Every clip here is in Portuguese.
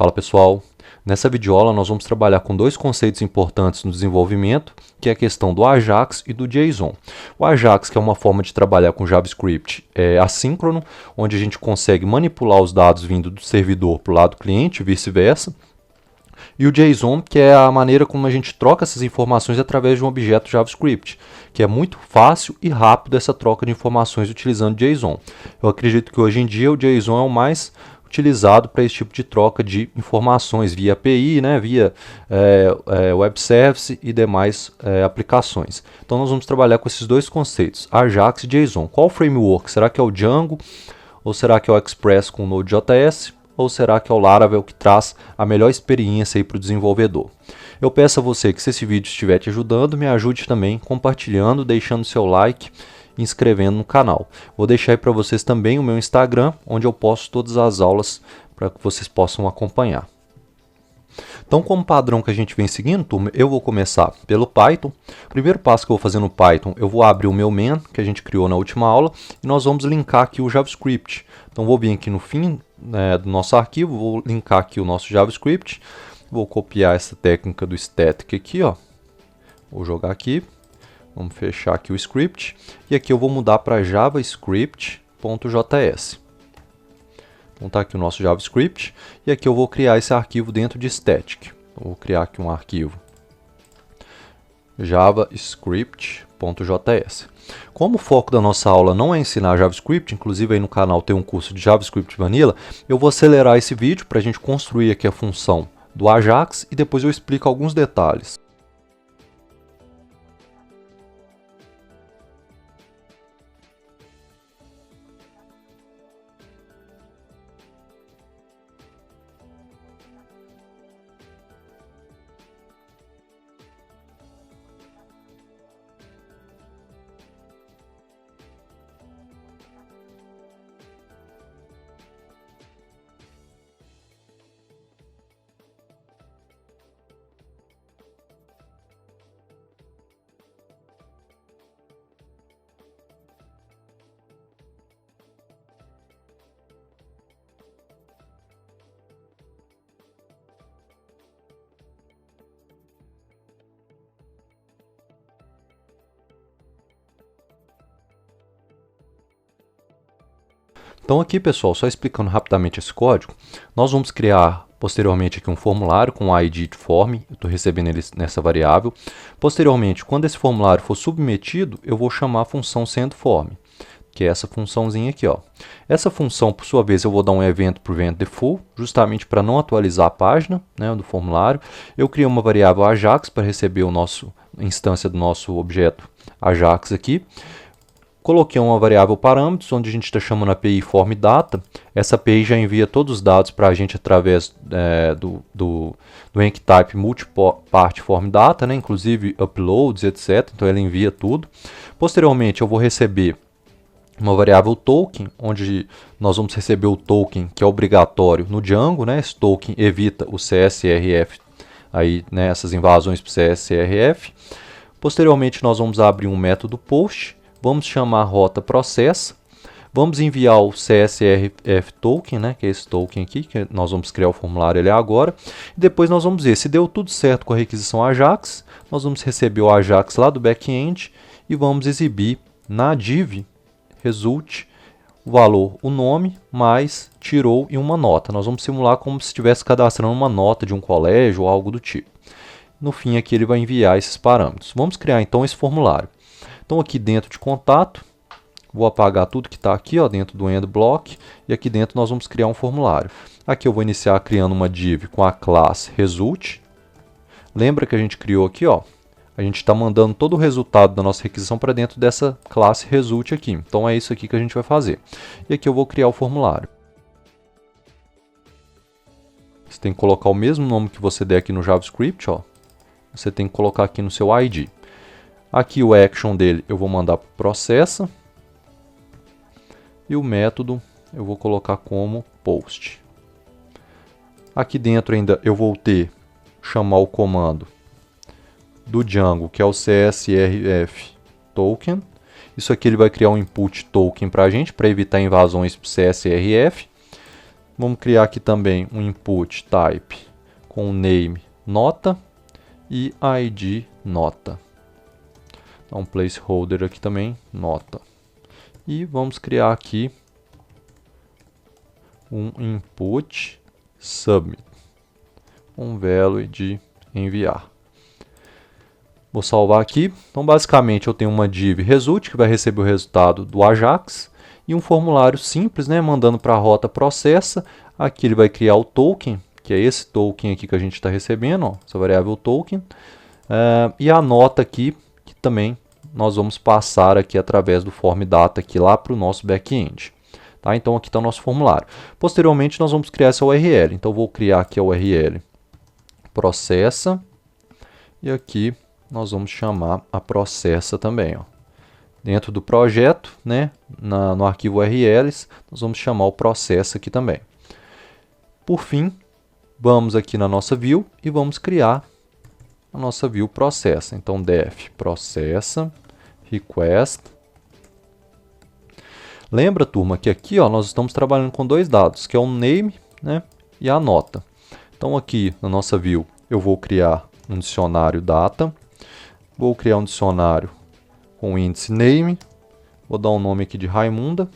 Fala pessoal, nessa videoaula nós vamos trabalhar com dois conceitos importantes no desenvolvimento, que é a questão do Ajax e do JSON. O Ajax, que é uma forma de trabalhar com JavaScript assíncrono, onde a gente consegue manipular os dados vindo do servidor para o lado do cliente e vice-versa. E o JSON, que é a maneira como a gente troca essas informações através de um objeto JavaScript, que é muito fácil e rápido essa troca de informações utilizando JSON. Eu acredito que hoje em dia o JSON é o mais utilizado para esse tipo de troca de informações via API, né, via Web Service e demais aplicações. Então nós vamos trabalhar com esses dois conceitos, Ajax e JSON. Qual framework? Será que é o Django? Ou será que é o Express com o Node.js? Ou será que é o Laravel que traz a melhor experiência para o desenvolvedor? Eu peço a você que, se esse vídeo estiver te ajudando, me ajude também compartilhando, deixando seu like e inscrevendo no canal. Vou deixar aí para vocês também o meu Instagram, onde eu posto todas as aulas para que vocês possam acompanhar. Então, como padrão que a gente vem seguindo, turma, eu vou começar pelo Python. O primeiro passo que eu vou fazer no Python, eu vou abrir o meu main, que a gente criou na última aula, e nós vamos linkar aqui o JavaScript. Então, vou vir aqui no fim do nosso arquivo, vou linkar aqui o nosso JavaScript, vou copiar essa técnica do static aqui, ó. Vou jogar aqui, vamos fechar aqui o script, e aqui eu vou mudar para javascript.js. Então está aqui o nosso JavaScript, e aqui eu vou criar esse arquivo dentro de static. Então, vou criar aqui um arquivo javascript.js. Como o foco da nossa aula não é ensinar JavaScript, inclusive aí no canal tem um curso de JavaScript Vanilla, eu vou acelerar esse vídeo para a gente construir aqui a função do Ajax e depois eu explico alguns detalhes. Então aqui, pessoal, só explicando rapidamente esse código, nós vamos criar posteriormente aqui um formulário com o ID de form, eu estou recebendo ele nessa variável. Posteriormente, quando esse formulário for submetido, eu vou chamar a função sendForm, que é essa funçãozinha aqui, ó. Essa função, por sua vez, eu vou dar um evento para o event default, justamente para não atualizar a página, né, do formulário. Eu criei uma variável Ajax para receber a instância do nosso objeto Ajax aqui. Coloquei uma variável parâmetros, onde a gente está chamando a API formData. Essa API já envia todos os dados para a gente através do enctype multipart formData, né? Inclusive uploads, etc. Então ela envia tudo. Posteriormente eu vou receber uma variável token, onde nós vamos receber o token que é obrigatório no Django, né? Esse token evita o CSRF, aí, né, essas invasões para o CSRF. Posteriormente nós vamos abrir um método post. Vamos chamar a rota processa, vamos enviar o CSRF token, né, que é esse token aqui, que nós vamos criar o formulário ali agora. E depois nós vamos ver se deu tudo certo com a requisição Ajax, nós vamos receber o Ajax lá do back-end e vamos exibir na div result o valor, o nome, mais tirou e uma nota. Nós vamos simular como se estivesse cadastrando uma nota de um colégio ou algo do tipo. No fim aqui ele vai enviar esses parâmetros. Vamos criar então esse formulário. Então aqui dentro de contato, vou apagar tudo que está aqui, ó, dentro do endBlock, e aqui dentro nós vamos criar um formulário. Aqui eu vou iniciar criando uma div com a classe result. Lembra que a gente criou aqui, ó, a gente está mandando todo o resultado da nossa requisição para dentro dessa classe result aqui. Então é isso aqui que a gente vai fazer. E aqui eu vou criar o formulário. Você tem que colocar o mesmo nome que você der aqui no JavaScript, ó. Você tem que colocar aqui no seu ID. Aqui o action dele eu vou mandar para o processa. E o método eu vou colocar como post. Aqui dentro ainda eu vou chamar o comando do Django, que é o CSRF token. Isso aqui ele vai criar um input token para a gente, para evitar invasões para o CSRF. Vamos criar aqui também um input type com name nota e id nota. Então, um placeholder aqui também, nota. E vamos criar aqui um input submit, um value de enviar. Vou salvar aqui. Então, basicamente, eu tenho uma div result que vai receber o resultado do Ajax e um formulário simples, né, mandando para a rota processa. Aqui ele vai criar o token, que é esse token aqui que a gente está recebendo, ó, essa variável token, e a nota aqui, que também nós vamos passar aqui através do form data aqui lá para o nosso back-end. Tá? Então aqui está o nosso formulário. Posteriormente nós vamos criar essa URL. Então eu vou criar aqui a URL processa e aqui nós vamos chamar a processa também. Ó. Dentro do projeto, né, no arquivo URLs, nós vamos chamar o processa aqui também. Por fim, vamos aqui na nossa view e vamos criar a nossa view processa. Então def processa request. Lembra, turma, que aqui ó, nós estamos trabalhando com dois dados, que é o name, né, e a nota. Então aqui na nossa view eu vou criar um dicionário data, vou criar um dicionário com o índice name, vou dar um nome aqui de Raimunda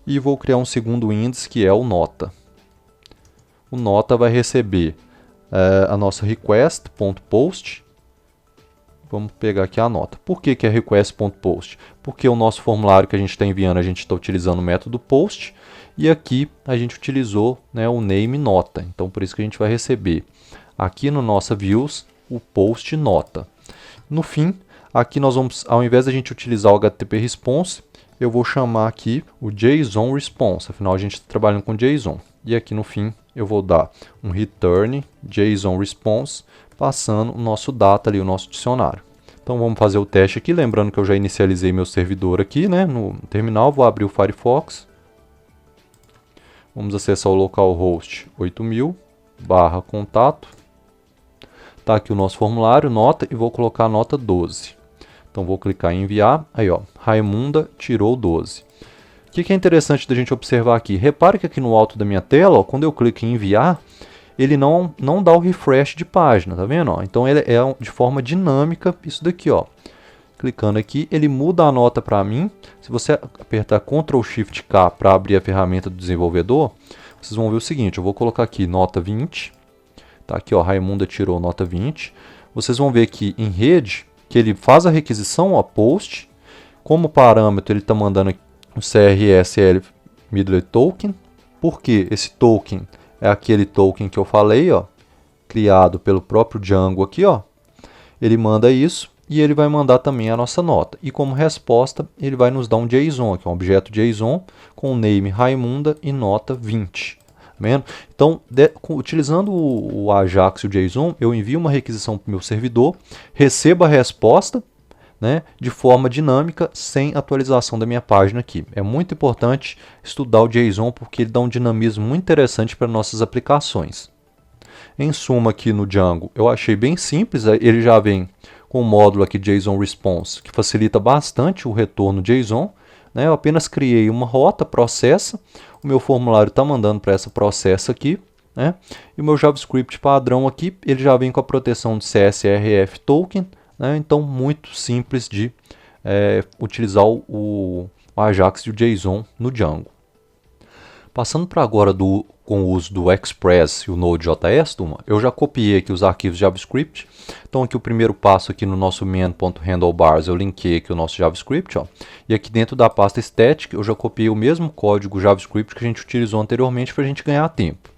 e vou criar um segundo índice que é o nota. O nota vai receber a nossa request.post. Vamos pegar aqui a nota. Por que é request.post? Porque o nosso formulário que a gente está enviando, a gente está utilizando o método post. E aqui a gente utilizou, né, o name nota. Então, por isso que a gente vai receber aqui no nossa views o post nota. No fim, aqui nós vamos, ao invés de a gente utilizar o HTTP response, eu vou chamar aqui o JSON response. Afinal, a gente está trabalhando com JSON. E aqui no fim, eu vou dar um return JSON response, passando o nosso data ali, o nosso dicionário. Então vamos fazer o teste aqui, lembrando que eu já inicializei meu servidor aqui, né, no terminal, vou abrir o Firefox. Vamos acessar o localhost 8000/contato. Tá aqui o nosso formulário, nota, e vou colocar a nota 12. Então vou clicar em enviar, aí ó, Raimunda tirou 12. O que é interessante da gente observar aqui? Repare que aqui no alto da minha tela, ó, quando eu clico em enviar, ele não dá o refresh de página, tá vendo? Ó? Então ele é de forma dinâmica isso daqui, ó. Clicando aqui, ele muda a nota para mim. Se você apertar Ctrl Shift K para abrir a ferramenta do desenvolvedor, vocês vão ver o seguinte, eu vou colocar aqui nota 20. Tá aqui, ó, Raimunda tirou nota 20. Vocês vão ver aqui em rede que ele faz a requisição, ó, post. Como parâmetro, ele está mandando aqui o CRSL Middle Token. Por que esse token? É aquele token que eu falei, ó, criado pelo próprio Django aqui, ó. Ele manda isso e ele vai mandar também a nossa nota. E como resposta, ele vai nos dar um JSON, aqui, um objeto JSON com o name Raimunda e nota 20. Tá vendo? Então, utilizando o Ajax e o JSON, eu envio uma requisição para o meu servidor, recebo a resposta, né, de forma dinâmica, sem atualização da minha página aqui. É muito importante estudar o JSON porque ele dá um dinamismo muito interessante para nossas aplicações. Em suma, aqui no Django, eu achei bem simples, ele já vem com o módulo aqui JSON Response, que facilita bastante o retorno JSON. Né, eu apenas criei uma rota, processa, o meu formulário está mandando para essa processa aqui, né, e o meu JavaScript padrão aqui, ele já vem com a proteção de CSRF token. Então, muito simples de utilizar o Ajax e o JSON no Django. Passando para agora com o uso do Express e o Node.js, turma, eu já copiei aqui os arquivos JavaScript. Então, aqui o primeiro passo aqui no nosso main.handlebars, eu linkei aqui o nosso JavaScript. Ó, e aqui dentro da pasta static, eu já copiei o mesmo código JavaScript que a gente utilizou anteriormente para a gente ganhar tempo.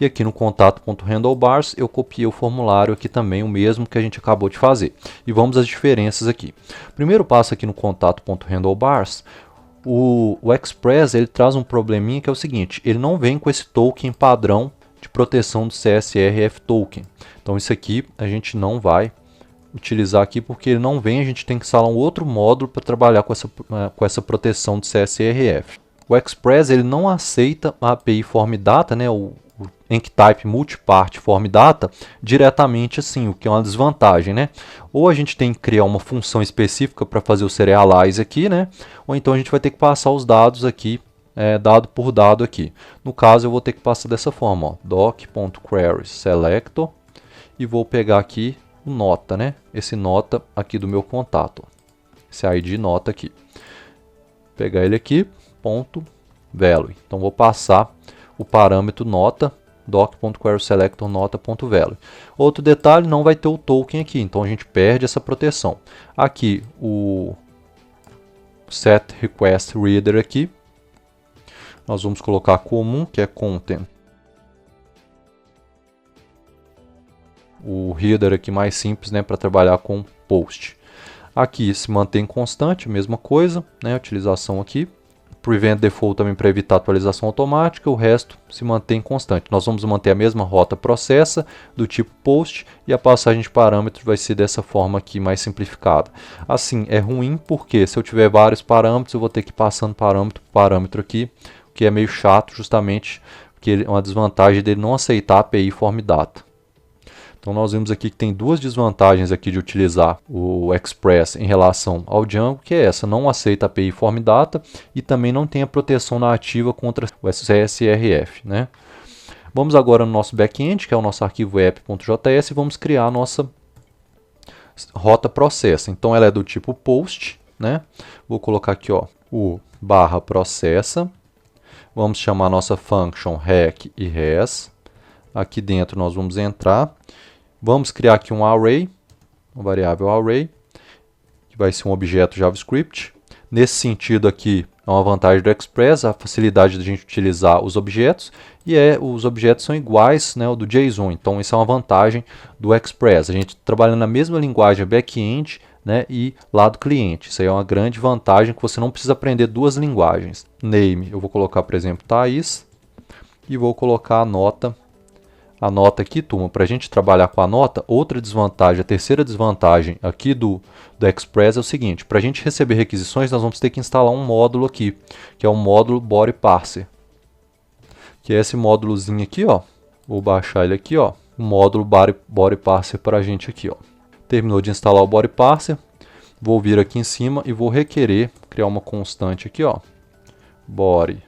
E aqui no contato.handlebars eu copiei o formulário aqui também, o mesmo que a gente acabou de fazer. E vamos às diferenças aqui. Primeiro passo aqui no contato.handlebars, o Express ele traz um probleminha que é o seguinte, ele não vem com esse token padrão de proteção do CSRF token. Então isso aqui a gente não vai utilizar aqui porque ele não vem, a gente tem que instalar um outro módulo para trabalhar com essa proteção do CSRF. O Express ele não aceita a API Form Data, né, o Enctype Multipart Form Data diretamente assim, o que é uma desvantagem, né? Ou a gente tem que criar uma função específica para fazer o serialize aqui, né? Ou então a gente vai ter que passar os dados aqui dado por dado aqui. No caso, eu vou ter que passar dessa forma, ó, doc.querySelector, e vou pegar aqui o nota, né? Esse nota aqui do meu contato, esse ID nota aqui. Pegar ele aqui, ponto value. Então vou passar o parâmetro nota, doc.querySelector nota.value. Outro detalhe, não vai ter o token aqui, então a gente perde essa proteção. Aqui o setRequestReader aqui, nós vamos colocar comum, que é content. O header aqui mais simples, né, para trabalhar com post. Aqui se mantém constante, mesma coisa, né, utilização aqui. Prevent default também para evitar atualização automática, o resto se mantém constante. Nós vamos manter a mesma rota processa do tipo post e a passagem de parâmetros vai ser dessa forma aqui mais simplificada. Assim, é ruim porque se eu tiver vários parâmetros eu vou ter que ir passando parâmetro por parâmetro aqui, o que é meio chato justamente porque é uma desvantagem dele não aceitar a API Form Data. Então nós vimos aqui que tem duas desvantagens aqui de utilizar o Express em relação ao Django, que é essa, não aceita a API Form Data e também não tem a proteção nativa contra o CSRF, né? Vamos agora no nosso back-end, que é o nosso arquivo app.js, e vamos criar a nossa rota processa. Então ela é do tipo post, né? Vou colocar aqui, ó, o barra processa. Vamos chamar a nossa function rec e res. Aqui dentro nós vamos entrar. Vamos criar aqui um array, uma variável array, que vai ser um objeto JavaScript. Nesse sentido aqui, é uma vantagem do Express, a facilidade de a gente utilizar os objetos, e os objetos são iguais, né, ao do JSON, então isso é uma vantagem do Express. A gente trabalhando na mesma linguagem back-end, né, e lado cliente. Isso aí é uma grande vantagem, que você não precisa aprender duas linguagens. Name, eu vou colocar, por exemplo, Thaís, e vou colocar a nota aqui, turma, para a gente trabalhar com a nota. Outra desvantagem, a terceira desvantagem aqui do Express é o seguinte: para a gente receber requisições, nós vamos ter que instalar um módulo aqui, que é o módulo Body Parser, que é esse módulozinho aqui, ó. Vou baixar ele aqui, ó, o módulo Body Parser para a gente aqui, ó. Terminou de instalar o Body Parser, vou vir aqui em cima e vou requerer criar uma constante aqui, ó, Body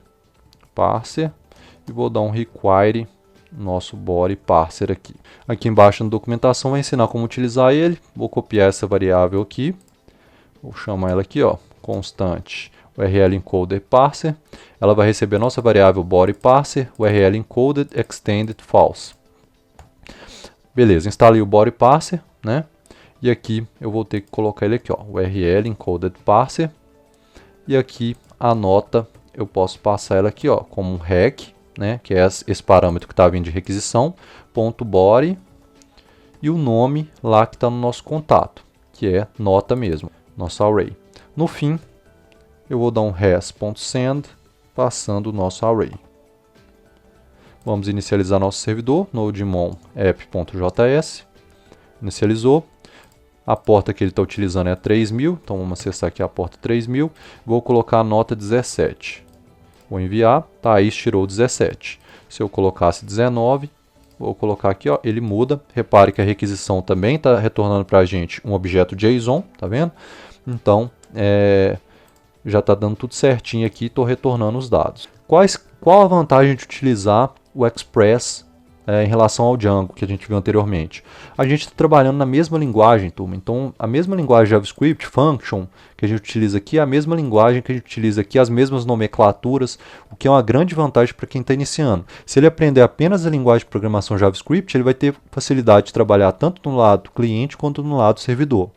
Parser, e vou dar um require nosso body parser aqui. Aqui embaixo na documentação vai ensinar como utilizar ele. Vou copiar essa variável aqui. Vou chamar ela aqui, ó, constante URL encoded parser. Ela vai receber a nossa variável body parser, URL encoded extended false. Beleza, instalei o body parser, né? E aqui eu vou ter que colocar ele aqui, ó, URL encoded parser. E aqui a nota eu posso passar ela aqui, ó, como um rec, né, que é esse parâmetro que está vindo de requisição, ponto .body, e o nome lá que está no nosso contato, que é nota mesmo, nosso array. No fim, eu vou dar um res.send, passando o nosso array. Vamos inicializar nosso servidor, nodemon app.js, inicializou. A porta que ele está utilizando é a 3000, então vamos acessar aqui a porta 3000, vou colocar a nota 17. Vou enviar, Thaís tirou 17. Se eu colocasse 19, vou colocar aqui, ó, ele muda. Repare que a requisição também está retornando para a gente um objeto JSON, tá vendo? Então, já está dando tudo certinho aqui, estou retornando os dados. Qual a vantagem de utilizar o Express em relação ao Django, que a gente viu anteriormente? A gente está trabalhando na mesma linguagem, turma. Então, a mesma linguagem JavaScript, function, que a gente utiliza aqui, é a mesma linguagem que a gente utiliza aqui, as mesmas nomenclaturas, o que é uma grande vantagem para quem está iniciando. Se ele aprender apenas a linguagem de programação JavaScript, ele vai ter facilidade de trabalhar tanto no lado cliente quanto no lado servidor.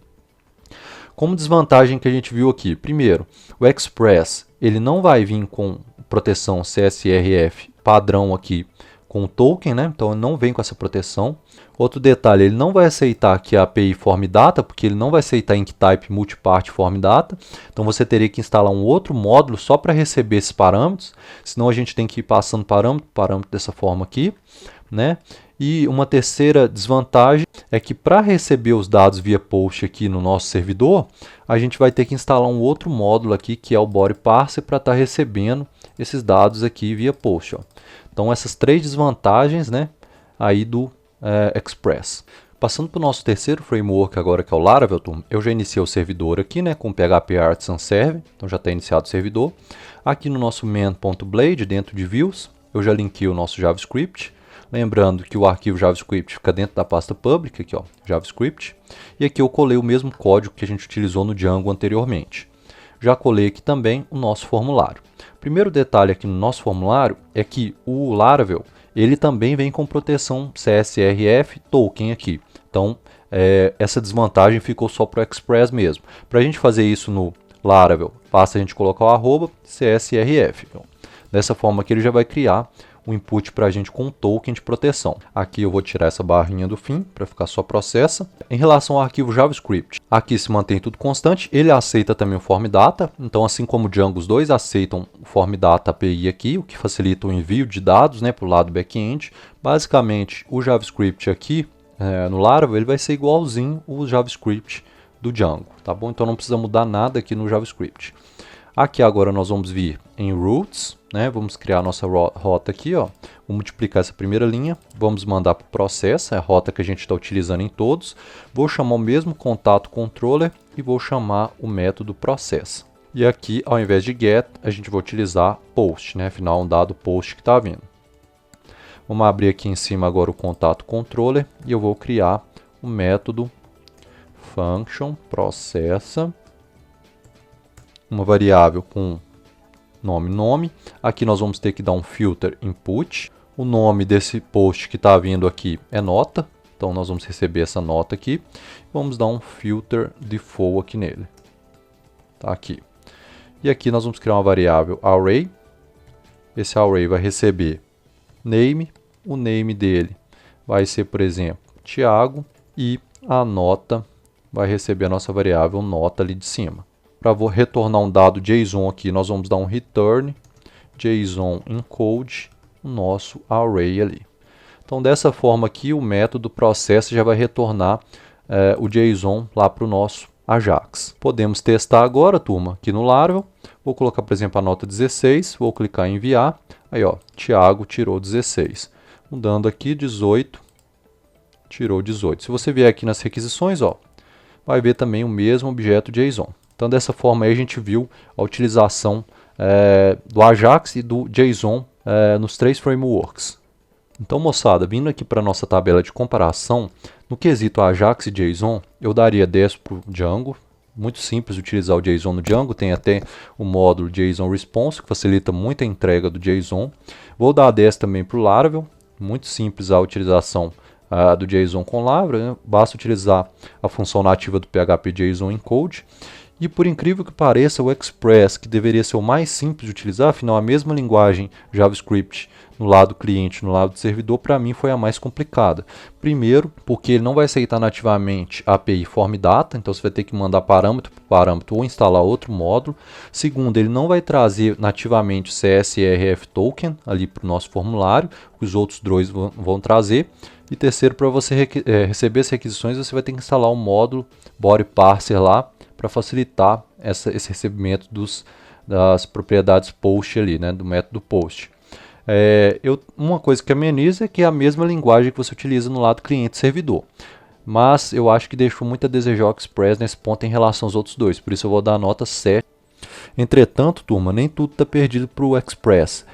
Como desvantagem que a gente viu aqui, primeiro, o Express ele não vai vir com proteção CSRF padrão aqui, com o token, né? Então ele não vem com essa proteção. Outro detalhe, ele não vai aceitar aqui a API Form Data, porque ele não vai aceitar Inktype Multipart Form Data. Então você teria que instalar um outro módulo só para receber esses parâmetros, senão a gente tem que ir passando parâmetro dessa forma aqui, né? E uma terceira desvantagem é que para receber os dados via post aqui no nosso servidor, a gente vai ter que instalar um outro módulo aqui, que é o Body Parser, para estar recebendo esses dados aqui via post, ó. Então essas três desvantagens, né, aí do Express. Passando para o nosso terceiro framework agora, que é o Laravel, turma, eu já iniciei o servidor aqui, né, com PHP Artisan Server, então já está iniciado o servidor. Aqui no nosso main.blade, dentro de views, eu já linkei o nosso JavaScript. Lembrando que o arquivo JavaScript fica dentro da pasta public, aqui ó, JavaScript. E aqui eu colei o mesmo código que a gente utilizou no Django anteriormente. Já colei aqui também o nosso formulário. Primeiro detalhe aqui no nosso formulário é que o Laravel, ele também vem com proteção CSRF token aqui. Então, essa desvantagem ficou só para o Express mesmo. Para a gente fazer isso no Laravel, basta a gente colocar o arroba CSRF. Então, dessa forma aqui ele já vai criar o input para a gente com um token de proteção. Aqui eu vou tirar essa barrinha do fim para ficar só processa. Em relação ao arquivo JavaScript, aqui se mantém tudo constante, ele aceita também o form data, então assim como o Django, os dois aceitam o form data API aqui, o que facilita o envio de dados, né, para o lado back-end. Basicamente o JavaScript aqui no Laravel ele vai ser igualzinho o JavaScript do Django, tá bom? Então não precisa mudar nada aqui no JavaScript. Aqui agora nós vamos vir em routes, né? Vamos criar a nossa rota aqui, ó. Vou multiplicar essa primeira linha, vamos mandar para o processo, é a rota que a gente está utilizando em todos. Vou chamar o mesmo contato controller e vou chamar o método process. E aqui, ao invés de get, a gente vai utilizar post, né? Afinal, um dado post que está vindo. Vamos abrir aqui em cima agora o contato controller e eu vou criar o método function processa, uma variável com nome. Aqui nós vamos ter que dar um filter input. O nome desse post que está vindo aqui é nota, então nós vamos receber essa nota aqui. Vamos dar um filter default aqui nele. Tá aqui. E aqui nós vamos criar uma variável array. Esse array vai receber name. O name dele vai ser, por exemplo, Thiago. E a nota vai receber a nossa variável nota ali de cima. Para retornar um dado JSON aqui, nós vamos dar um return JSON encode o nosso array ali. Então, dessa forma aqui, o método process já vai retornar o JSON lá para o nosso Ajax. Podemos testar agora, turma, aqui no Laravel. Vou colocar, por exemplo, a nota 16, vou clicar em enviar. Aí, ó, Thiago tirou 16. Mudando aqui, 18, tirou 18. Se você vier aqui nas requisições, ó, vai ver também o mesmo objeto JSON. Então, dessa forma aí, a gente viu a utilização do Ajax e do JSON nos três frameworks. Então, moçada, vindo aqui para a nossa tabela de comparação, no quesito Ajax e JSON, eu daria 10 para o Django. Muito simples utilizar o JSON no Django, tem até o módulo JSON Response, que facilita muito a entrega do JSON. Vou dar 10 também para o Laravel, muito simples a utilização do JSON com Laravel, né? Basta utilizar a função nativa do PHP JSON Encode. E por incrível que pareça, o Express, que deveria ser o mais simples de utilizar, afinal a mesma linguagem JavaScript no lado cliente, no lado do servidor, para mim foi a mais complicada. Primeiro, porque ele não vai aceitar nativamente a API Form Data, então você vai ter que mandar parâmetro por parâmetro ou instalar outro módulo. Segundo, ele não vai trazer nativamente CSRF Token ali para o nosso formulário, que os outros dois vão trazer. E terceiro, para você receber as requisições, você vai ter que instalar o módulo Body Parser lá, para facilitar esse recebimento das propriedades post ali, né, do método post. Uma coisa que ameniza é que é a mesma linguagem que você utiliza no lado cliente-servidor. Mas eu acho que deixou muito a desejar o Express nesse ponto em relação aos outros dois, por isso eu vou dar a nota 7. Entretanto, turma, nem tudo está perdido para o Express.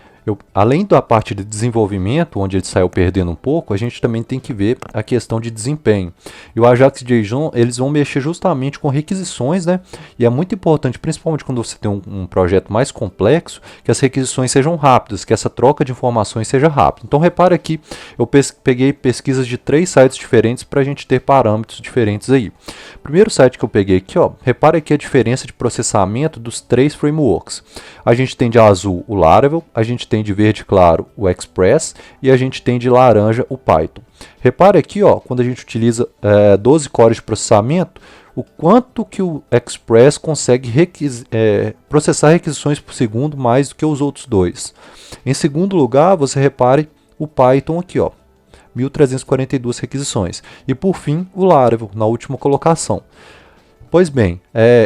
Além da parte de desenvolvimento, onde ele saiu perdendo um pouco, a gente também tem que ver a questão de desempenho. E o Ajax e JSON, eles vão mexer justamente com requisições, né? E é muito importante, principalmente quando você tem um projeto mais complexo, que as requisições sejam rápidas, que essa troca de informações seja rápida. Então, repara aqui, eu peguei pesquisas de 3 sites diferentes para a gente ter parâmetros diferentes aí. O primeiro site que eu peguei aqui, ó, repara aqui a diferença de processamento dos 3 frameworks. A gente tem de azul o Laravel, a gente tem de verde claro o Express e a gente tem de laranja o Python. Repare aqui, ó, quando a gente utiliza 12 cores de processamento, o quanto que o Express consegue processar requisições por segundo mais do que os outros dois. Em segundo lugar, você repare o Python aqui, ó, 1.342 requisições. E por fim, o Laravel, na última colocação. Pois bem,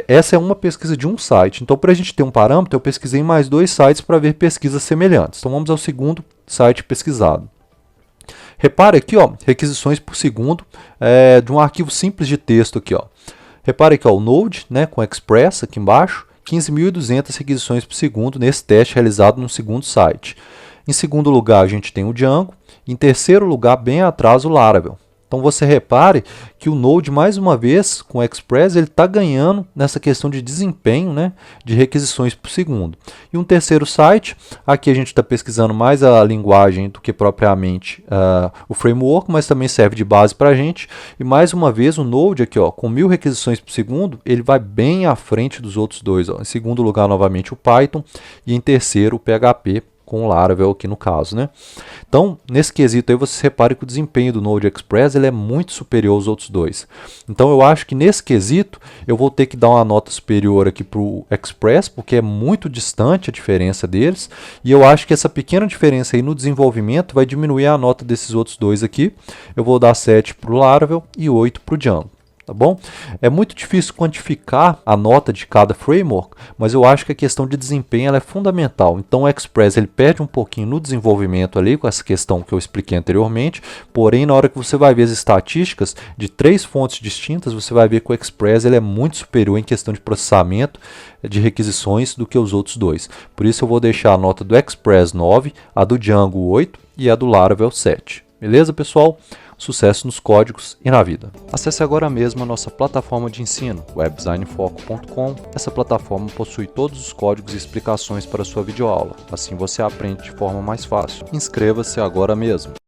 essa é uma pesquisa de um site. Então, para a gente ter um parâmetro, eu pesquisei em mais 2 sites para ver pesquisas semelhantes. Então, vamos ao segundo site pesquisado. Repare aqui, ó, requisições por segundo de um arquivo simples de texto aqui, ó. Repare aqui, ó, o Node, né, com Express aqui embaixo, 15.200 requisições por segundo nesse teste realizado no segundo site. Em segundo lugar, a gente tem o Django. Em terceiro lugar, bem atrás, o Laravel. Então você repare que o Node, mais uma vez, com o Express, ele está ganhando nessa questão de desempenho, né, de requisições por segundo. E um terceiro site, aqui a gente está pesquisando mais a linguagem do que propriamente o framework, mas também serve de base para a gente. E mais uma vez o Node aqui, ó, com 1.000 requisições por segundo, ele vai bem à frente dos outros dois. Ó. Em segundo lugar, novamente, o Python e em terceiro, o PHP, com o Laravel aqui no caso, né? Então, nesse quesito aí, você repare que o desempenho do Node Express ele é muito superior aos outros dois. Então, eu acho que nesse quesito, eu vou ter que dar uma nota superior aqui para o Express, porque é muito distante a diferença deles, e eu acho que essa pequena diferença aí no desenvolvimento vai diminuir a nota desses outros dois aqui. Eu vou dar 7 para o Laravel e 8 para o Django. Tá bom? É muito difícil quantificar a nota de cada framework, mas eu acho que a questão de desempenho ela é fundamental. Então o Express ele perde um pouquinho no desenvolvimento ali, com essa questão que eu expliquei anteriormente, porém na hora que você vai ver as estatísticas de 3 fontes distintas, você vai ver que o Express ele é muito superior em questão de processamento de requisições do que os outros dois. Por isso eu vou deixar a nota do Express 9, a do Django 8 e a do Laravel 7. Beleza, pessoal? Sucesso nos códigos e na vida. Acesse agora mesmo a nossa plataforma de ensino, webdesignfoco.com. Essa plataforma possui todos os códigos e explicações para a sua videoaula. Assim você aprende de forma mais fácil. Inscreva-se agora mesmo.